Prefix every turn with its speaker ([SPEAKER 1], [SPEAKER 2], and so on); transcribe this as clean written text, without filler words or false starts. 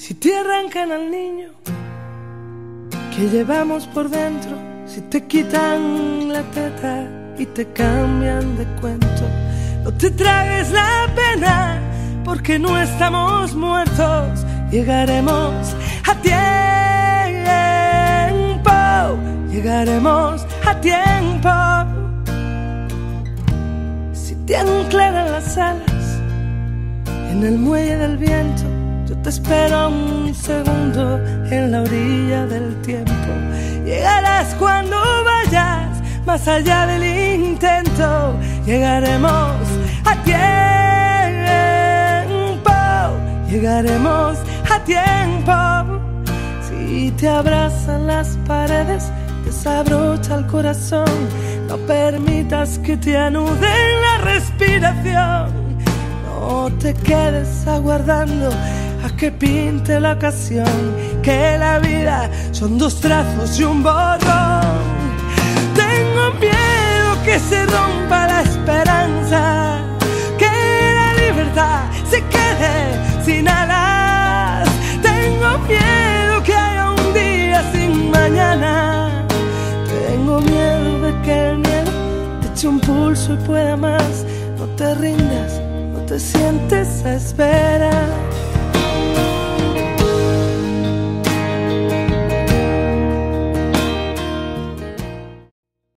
[SPEAKER 1] Si te arrancan al niño que llevamos por dentro, si te quitan la teta y te cambian de cuento, no te tragues la pena porque no estamos muertos. Llegaremos a tiempo, llegaremos a tiempo. Si te anclan las alas en el muelle del viento, yo te espero un segundo en la orilla del tiempo. Llegarás cuando vayas más allá del intento. Llegaremos a tiempo, llegaremos a tiempo. Si te abrazan las paredes, desabrocha el corazón. No permitas que te anuden la respiración. No te quedes aguardando a que pinte la ocasión, que la vida son dos trazos y un borrón. Tengo miedo que se rompa la esperanza, que la libertad se quede sin alas. Tengo miedo que haya un día sin mañana. Tengo miedo de que el miedo te eche un pulso y pueda más. No te rindas, no te sientes a esperar.